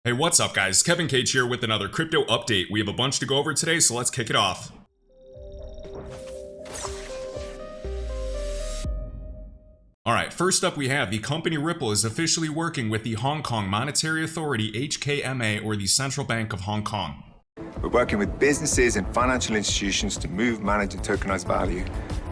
Hey, what's up guys? Kevin Cage here with another crypto update. We have a bunch to go over today, so let's kick it off. Alright, first up we have the company Ripple is officially working with the Hong Kong Monetary Authority HKMA, or the Central Bank of Hong Kong. We're working with businesses and financial institutions to move, manage and tokenize value.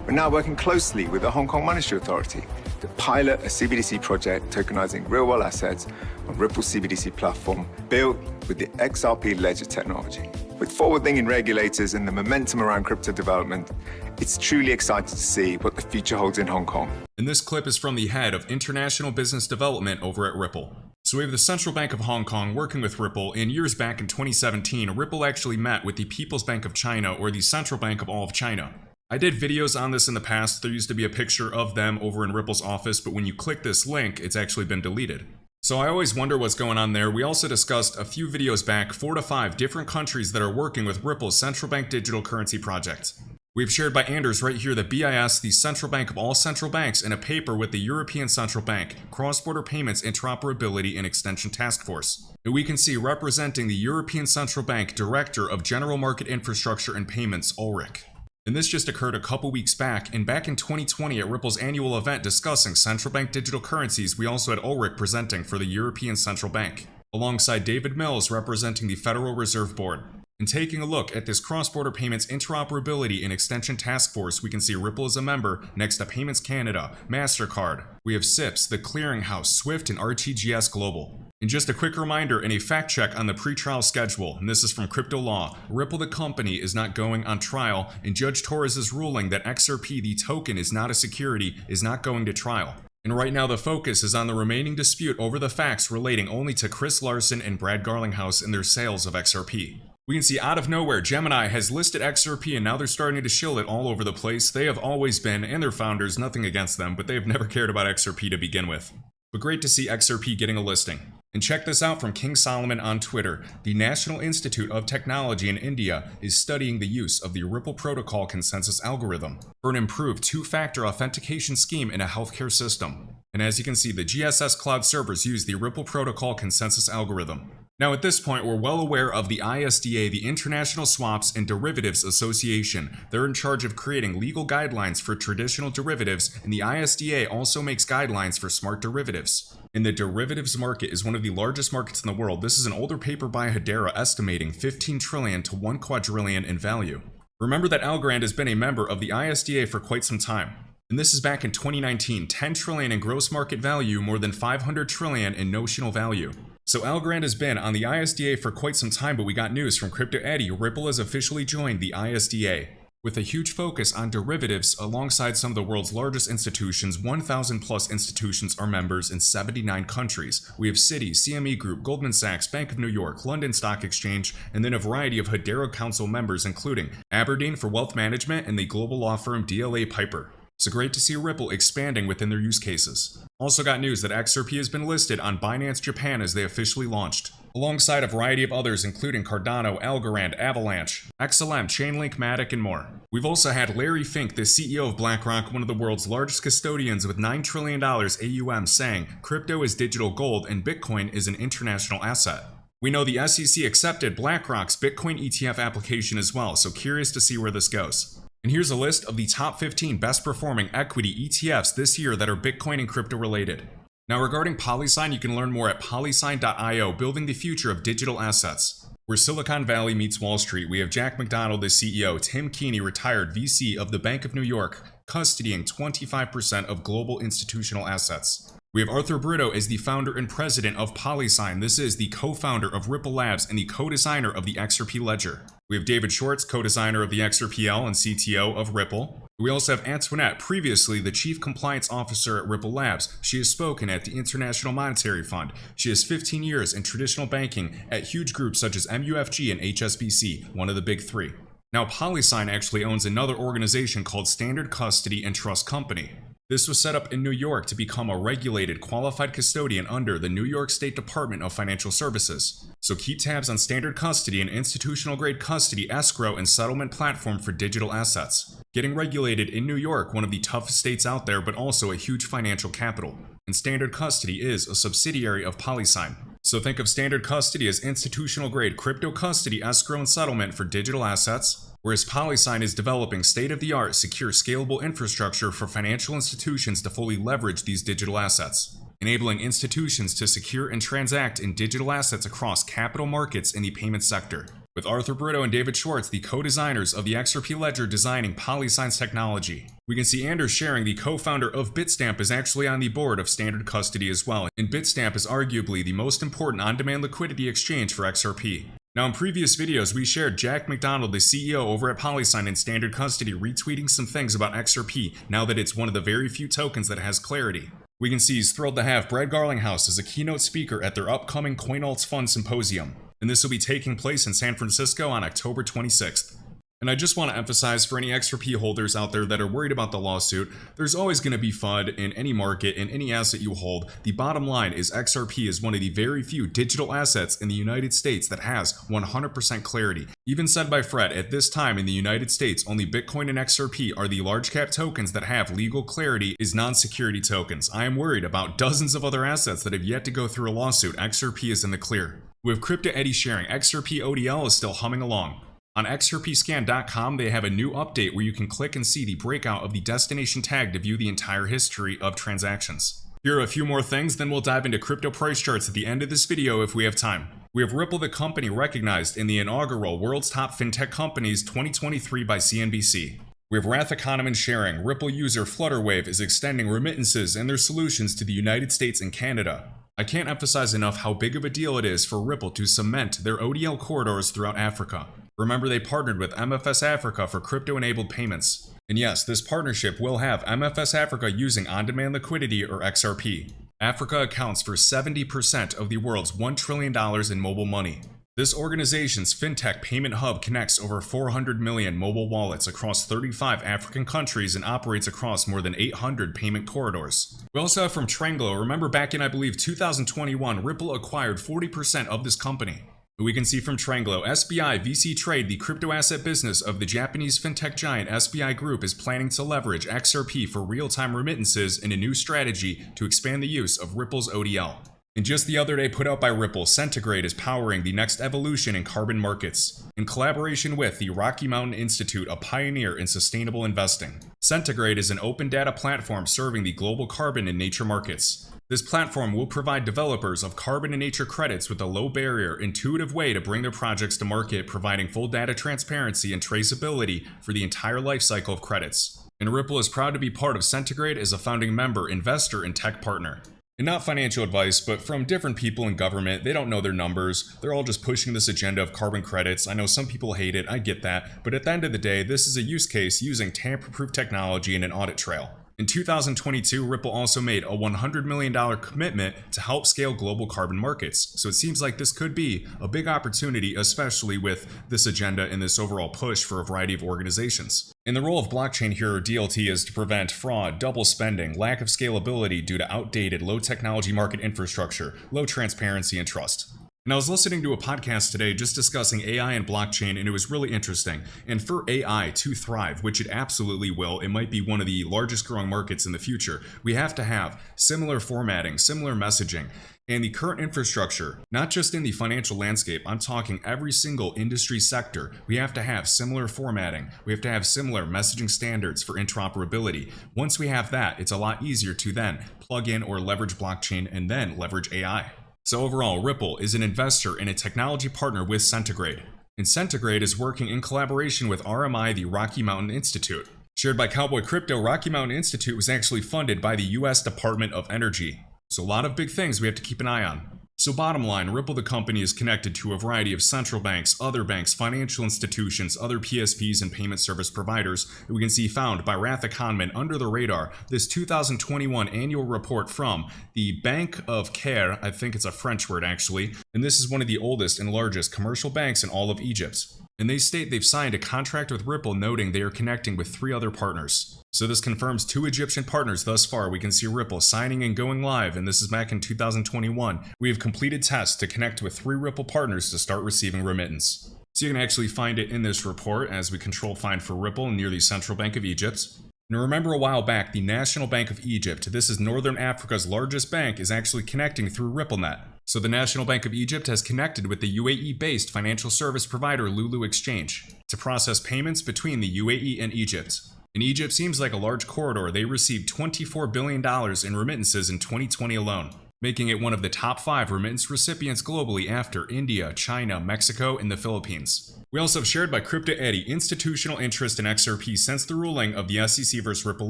We're now working closely with the Hong Kong Monetary Authority to pilot a CBDC project tokenizing real-world assets on Ripple's CBDC platform built with the XRP ledger technology. With forward-thinking regulators and the momentum around crypto development, it's truly exciting to see what the future holds in Hong Kong. And this clip is from the head of International Business Development over at Ripple. So we have the Central Bank of Hong Kong working with Ripple, and years back in 2017, Ripple actually met with the People's Bank of China, or the Central Bank of all of China. I did videos on this in the past. There used to be a picture of them over in Ripple's office, but when you click this link, it's actually been deleted. So I always wonder what's going on there. We also discussed a few videos back 4 to 5 different countries that are working with Ripple's central bank digital currency project. We've shared by Anders right here that BIS, the central bank of all central banks, in a paper with the European Central Bank, Cross-Border Payments Interoperability and Extension Task Force. And we can see representing the European Central Bank Director of General Market Infrastructure and Payments, Ulrich. And this just occurred a couple weeks back, and back in 2020 at Ripple's annual event discussing central bank digital currencies, we also had Ulrich presenting for the European Central Bank, alongside David Mills representing the Federal Reserve Board. And taking a look at this Cross-Border Payments Interoperability and Extension Task Force, we can see Ripple is a member next to Payments Canada, MasterCard. We have SIPS, the Clearinghouse, SWIFT, and RTGS Global. And just a quick reminder and a fact check on the pre-trial schedule, and this is from Crypto Law. Ripple the company is not going on trial, and Judge Torres' ruling that XRP, the token, is not a security, is not going to trial. And right now the focus is on the remaining dispute over the facts relating only to Chris Larson and Brad Garlinghouse and their sales of XRP. We can see out of nowhere, Gemini has listed XRP and now they're starting to shill it all over the place. They have always been, and their founders, nothing against them, but they have never cared about XRP to begin with. But great to see XRP getting a listing. And check this out from King Solomon on Twitter. The National Institute of Technology in India is studying the use of the Ripple Protocol consensus algorithm for an improved two-factor authentication scheme in a healthcare system. And as you can see, the GSS cloud servers use the Ripple Protocol consensus algorithm. Now at this point, we're well aware of the ISDA, the International Swaps and Derivatives Association. They're in charge of creating legal guidelines for traditional derivatives, and the ISDA also makes guidelines for smart derivatives. And the derivatives market is one of the largest markets in the world. This is an older paper by Hedera estimating 15 trillion to 1 quadrillion in value. Remember that Algorand has been a member of the ISDA for quite some time. And this is back in 2019, 10 trillion in gross market value, more than 500 trillion in notional value. So Algorand has been on the ISDA for quite some time, but we got news from Crypto Eddie. Ripple has officially joined the ISDA. With a huge focus on derivatives alongside some of the world's largest institutions, 1,000 plus institutions are members in 79 countries. We have Citi, CME Group, Goldman Sachs, Bank of New York, London Stock Exchange, and then a variety of Hedera Council members including Aberdeen for Wealth Management and the global law firm DLA Piper. So great to see Ripple expanding within their use cases. Also got news that XRP has been listed on Binance Japan as they officially launched, alongside a variety of others including Cardano, Algorand, Avalanche, XLM, Chainlink, Matic, and more. We've also had Larry Fink, the CEO of BlackRock, one of the world's largest custodians with $9 trillion AUM, saying crypto is digital gold and Bitcoin is an international asset. We know the SEC accepted BlackRock's Bitcoin ETF application as well, so curious to see where this goes. And here's a list of the top 15 best performing equity ETFs this year that are Bitcoin and crypto related. Now regarding Polysign, you can learn more at polysign.io, building the future of digital assets. Where Silicon Valley meets Wall Street, we have Jack McDonald as CEO, Tim Keeney, retired VC of the Bank of New York, custodying 25% of global institutional assets. We have Arthur Brito as the founder and president of Polysign. This is the co-founder of Ripple Labs and the co-designer of the XRP Ledger. We have David Schwartz, co-designer of the XRPL and CTO of Ripple. We also have Antoinette, previously the Chief Compliance Officer at Ripple Labs. She has spoken at the International Monetary Fund. She has 15 years in traditional banking at huge groups such as MUFG and HSBC, one of the big three. Now, Polysign actually owns another organization called Standard Custody and Trust Company. This was set up in New York to become a regulated, qualified custodian under the New York State Department of Financial Services. So keep tabs on Standard Custody, an institutional-grade custody, escrow, and settlement platform for digital assets. Getting regulated in New York, one of the toughest states out there, but also a huge financial capital. And Standard Custody is a subsidiary of Polysign. So think of standard custody as institutional grade crypto custody, escrow, and settlement for digital assets, whereas PolySign is developing state-of-the-art, secure, scalable infrastructure for financial institutions to fully leverage these digital assets, enabling institutions to secure and transact in digital assets across capital markets in the payment sector. With Arthur Brito and David Schwartz, the co-designers of the XRP ledger, designing PolySign's technology. We can see Anders Sharing, the co-founder of Bitstamp, is actually on the board of standard custody as well, and Bitstamp is arguably the most important on-demand liquidity exchange for XRP. Now, in previous videos, we shared Jack McDonald, the CEO over at PolySign in standard custody, retweeting some things about XRP now that it's one of the very few tokens that has clarity. We can see he's thrilled to have Brad Garlinghouse as a keynote speaker at their upcoming CoinAlts Fund Symposium, and this will be taking place in San Francisco on October 26th. And I just want to emphasize for any XRP holders out there that are worried about the lawsuit, there's always going to be FUD in any market, in any asset you hold. The bottom line is XRP is one of the very few digital assets in the United States that has 100% clarity. Even said by Fred, at this time in the United States, only Bitcoin and XRP are the large cap tokens that have legal clarity as non-security tokens. I am worried about dozens of other assets that have yet to go through a lawsuit. XRP is in the clear. With Crypto Eddie sharing, XRP ODL is still humming along. On XRPscan.com, they have a new update where you can click and see the breakout of the destination tag to view the entire history of transactions. Here are a few more things, then we'll dive into crypto price charts at the end of this video if we have time. We have Ripple, the company, recognized in the inaugural World's Top FinTech Companies 2023 by CNBC. We have Roth economy sharing. Ripple user Flutterwave is extending remittances and their solutions to the United States and Canada. I can't emphasize enough how big of a deal it is for Ripple to cement their ODL corridors throughout Africa. Remember, they partnered with MFS Africa for crypto-enabled payments. And yes, this partnership will have MFS Africa using on-demand liquidity, or XRP. Africa accounts for 70% of the world's $1 trillion in mobile money. This organization's fintech payment hub connects over 400 million mobile wallets across 35 African countries and operates across more than 800 payment corridors. We also have from Tranglo. Remember back in, I believe, 2021, Ripple acquired 40% of this company. We can see from Tranglo, SBI VC Trade, the crypto asset business of the Japanese fintech giant SBI Group, is planning to leverage XRP for real-time remittances in a new strategy to expand the use of Ripple's ODL. And just the other day put out by Ripple, Centigrade is powering the next evolution in carbon markets. In collaboration with the Rocky Mountain Institute, a pioneer in sustainable investing. Centigrade is an open data platform serving the global carbon and nature markets. This platform will provide developers of carbon and nature credits with a low barrier, intuitive way to bring their projects to market, providing full data transparency and traceability for the entire lifecycle of credits. And Ripple is proud to be part of Centigrade as a founding member, investor, and tech partner. And not financial advice, but from different people in government. They don't know their numbers. They're all just pushing this agenda of carbon credits. I know some people hate it, I get that. But at the end of the day, this is a use case using tamper-proof technology and an audit trail. In 2022, Ripple also made a $100 million commitment to help scale global carbon markets. So it seems like this could be a big opportunity, especially with this agenda and this overall push for a variety of organizations. And the role of blockchain here, or DLT, is to prevent fraud, double spending, lack of scalability due to outdated, low technology market infrastructure, low transparency, and trust. And I was listening to a podcast today just discussing AI and blockchain, and it was really interesting. And for AI to thrive, which it absolutely will, it might be one of the largest growing markets in the future, we have to have similar formatting, similar messaging, and the current infrastructure, not just in the financial landscape, I'm talking every single industry sector. We have to have similar formatting. We have to have similar messaging standards for interoperability. Once we have that, it's a lot easier to then plug in or leverage blockchain and then leverage AI. So overall, Ripple is an investor and a technology partner with Centigrade. And Centigrade is working in collaboration with RMI, the Rocky Mountain Institute. Shared by Cowboy Crypto, Rocky Mountain Institute was actually funded by the US Department of Energy. So a lot of big things we have to keep an eye on. So bottom line, Ripple the company is connected to a variety of central banks, other banks, financial institutions, other PSPs, and payment service providers that we can see found by Roth Economy under the radar. This 2021 annual report from the Bank of Caire, I think it's a French word actually, and this is one of the oldest and largest commercial banks in all of Egypt. And they state they've signed a contract with Ripple, noting they are connecting with 3 other partners. So this confirms 2 Egyptian partners thus far. We can see Ripple signing and going live, and this is back in 2021. We have completed tests to connect with 3 Ripple partners to start receiving remittance. So you can actually find it in this report as we control find for Ripple near the Central Bank of Egypt. Now remember a while back, the National Bank of Egypt, this is Northern Africa's largest bank, is actually connecting through RippleNet. So the National Bank of Egypt has connected with the UAE-based financial service provider Lulu Exchange to process payments between the UAE and Egypt. And Egypt seems like a large corridor. They received $24 billion in remittances in 2020 alone, making it one of the top 5 remittance recipients globally after India, China, Mexico, and the Philippines. We also have shared by Crypto Eddie institutional interest in XRP since the ruling of the SEC vs Ripple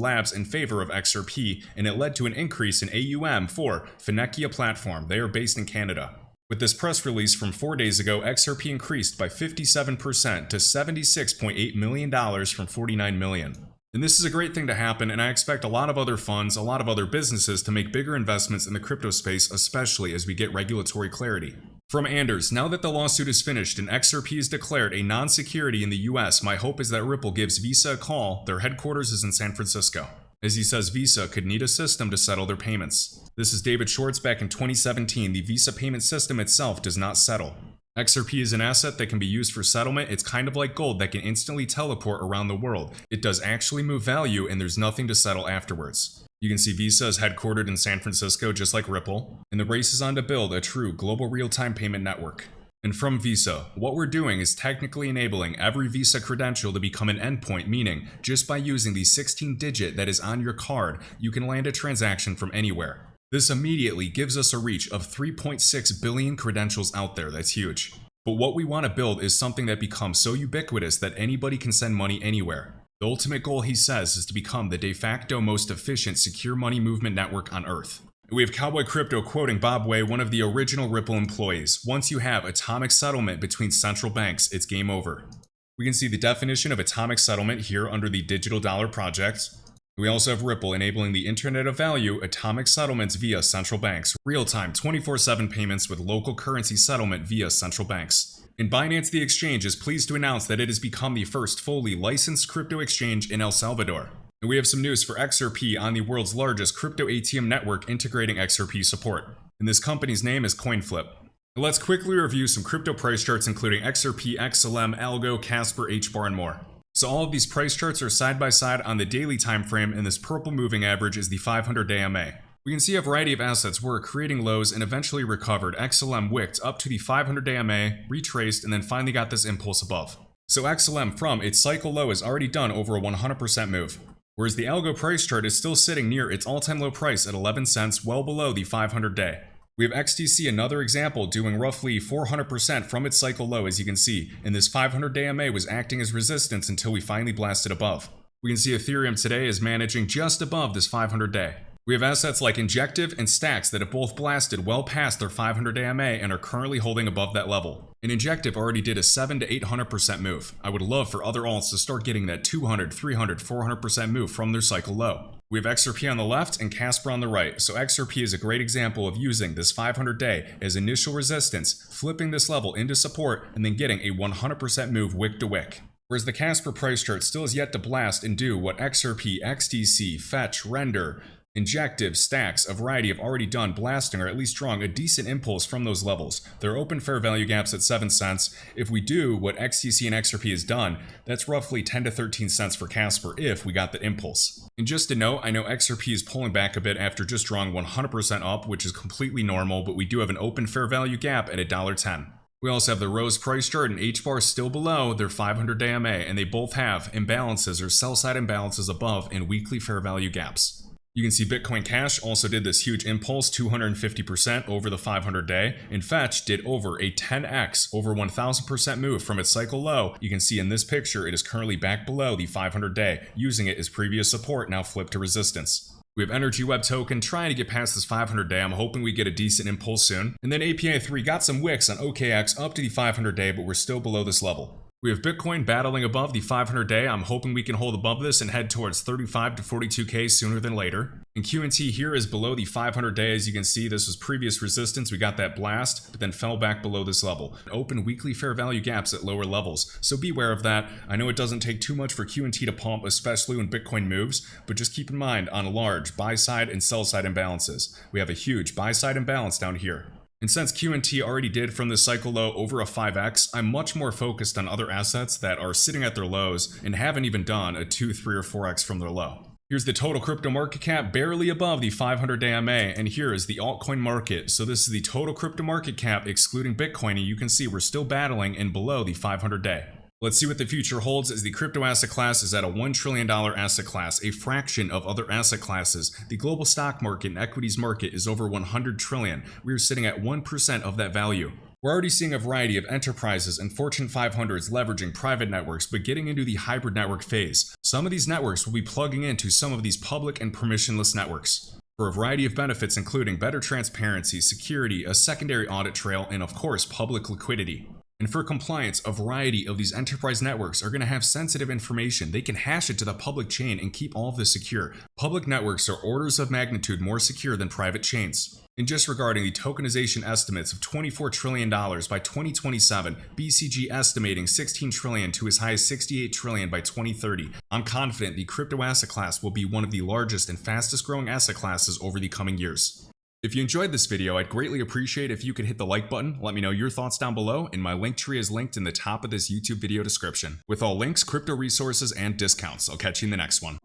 Labs in favor of XRP, and it led to an increase in AUM for Finekia platform. They are based in Canada. With this press release from 4 days ago, XRP increased by 57% to $76.8 million from $49 million. And this is a great thing to happen, and I expect a lot of other funds, a lot of other businesses to make bigger investments in the crypto space, especially as we get regulatory clarity. From Anders, now that the lawsuit is finished and XRP is declared a non-security in the US, my hope is that Ripple gives Visa a call. Their headquarters is in San Francisco. As he says, Visa could need a system to settle their payments. This is David Schwartz back in 2017. The Visa payment system itself does not settle. XRP is an asset that can be used for settlement. It's kind of like gold that can instantly teleport around the world. It does actually move value, and there's nothing to settle afterwards. You can see Visa is headquartered in San Francisco just like Ripple, and the race is on to build a true global real-time payment network. And from Visa, what we're doing is technically enabling every Visa credential to become an endpoint, meaning just by using the 16-digit that is on your card, you can land a transaction from anywhere. This immediately gives us a reach of 3.6 billion credentials out there. That's huge. But what we want to build is something that becomes so ubiquitous that anybody can send money anywhere. The ultimate goal, he says, is to become the de facto most efficient secure money movement network on Earth. We have Cowboy Crypto quoting Bob Way, one of the original Ripple employees. Once you have atomic settlement between central banks, it's game over. We can see the definition of atomic settlement here under the Digital Dollar Project. We also have Ripple enabling the Internet of Value, atomic settlements via central banks, real-time 24/7 payments with local currency settlement via central banks. And Binance the Exchange is pleased to announce that it has become the first fully licensed crypto exchange in El Salvador. And we have some news for XRP on the world's largest crypto ATM network integrating XRP support. And this company's name is CoinFlip. Let's quickly review some crypto price charts including XRP, XLM, Algo, Casper, HBAR, and more. So all of these price charts are side by side on the daily time frame, and this purple moving average is the 500-day MA. We can see a variety of assets were creating lows and eventually recovered. XLM wicked up to the 500-day MA, retraced, and then finally got this impulse above. So XLM from its cycle low is already done over a 100% move. Whereas the Algo price chart is still sitting near its all-time low price at 11 cents, well below the 500-day. We have XTC, another example, doing roughly 400% from its cycle low, as you can see, and this 500-day MA was acting as resistance until we finally blasted above. We can see Ethereum today is managing just above this 500-day. We have assets like Injective and Stacks that have both blasted well past their 500-day MA and are currently holding above that level. And Injective already did a 700 to 800% move. I would love for other alts to start getting that 200, 300, 400% move from their cycle low. We have XRP on the left and Casper on the right. So XRP is a great example of using this 500-day as initial resistance, flipping this level into support, and then getting a 100% move wick to wick. Whereas the Casper price chart still is yet to blast and do what XRP, XTC, Fetch, Render, Injective, Stacks, a variety have already done, blasting or at least drawing a decent impulse from those levels. There are open fair value gaps at 7 cents. If we do what XTC and XRP has done, that's roughly 10 to 13 cents for Casper if we got the impulse. And just to note, I know XRP is pulling back a bit after just drawing 100% up, which is completely normal, but we do have an open fair value gap at $1.10. We also have the Rose price chart and HBAR still below their 500-day MA, and they both have imbalances or sell-side imbalances above and weekly fair value gaps. You can see Bitcoin Cash also did this huge impulse, 250% over the 500-day, and Fetch did over a 10x, over 1000% move from its cycle low. You can see in this picture, it is currently back below the 500-day, using it as previous support, now flipped to resistance. We have Energy Web Token trying to get past this 500-day. I'm hoping we get a decent impulse soon. And then API 3 got some wicks on OKX up to the 500-day, but we're still below this level. We have Bitcoin battling above the 500-day. I'm hoping we can hold above this and head towards 35 to 42K sooner than later. And QNT here is below the 500-day. As you can see, this was previous resistance. We got that blast, but then fell back below this level. Open weekly fair value gaps at lower levels. So beware of that. I know it doesn't take too much for QNT to pump, especially when Bitcoin moves, but just keep in mind on large buy-side and sell-side imbalances. We have a huge buy-side imbalance down here. And since QNT already did from this cycle low over a 5x, I'm much more focused on other assets that are sitting at their lows and haven't even done a 2, 3, or 4x from their low. Here's the total crypto market cap, barely above the 500-day MA, and here is the altcoin market. So this is the total crypto market cap excluding Bitcoin, and you can see we're still battling and below the 500-day. Let's see what the future holds as the crypto asset class is at a $1 trillion asset class, a fraction of other asset classes. The global stock market and equities market is over 100 trillion. We are sitting at 1% of that value. We're already seeing a variety of enterprises and Fortune 500s leveraging private networks, but getting into the hybrid network phase. Some of these networks will be plugging into some of these public and permissionless networks for a variety of benefits, including better transparency, security, a secondary audit trail, and of course, public liquidity. And for compliance, a variety of these enterprise networks are going to have sensitive information. They can hash it to the public chain and keep all of this secure. Public networks are orders of magnitude more secure than private chains. And just regarding the tokenization estimates of $24 trillion by 2027, BCG estimating 16 trillion to as high as 68 trillion by 2030, I'm confident the crypto asset class will be one of the largest and fastest growing asset classes over the coming years. If you enjoyed this video, I'd greatly appreciate if you could hit the like button, let me know your thoughts down below, and my link tree is linked in the top of this YouTube video description, with all links, crypto resources, and discounts. I'll catch you in the next one.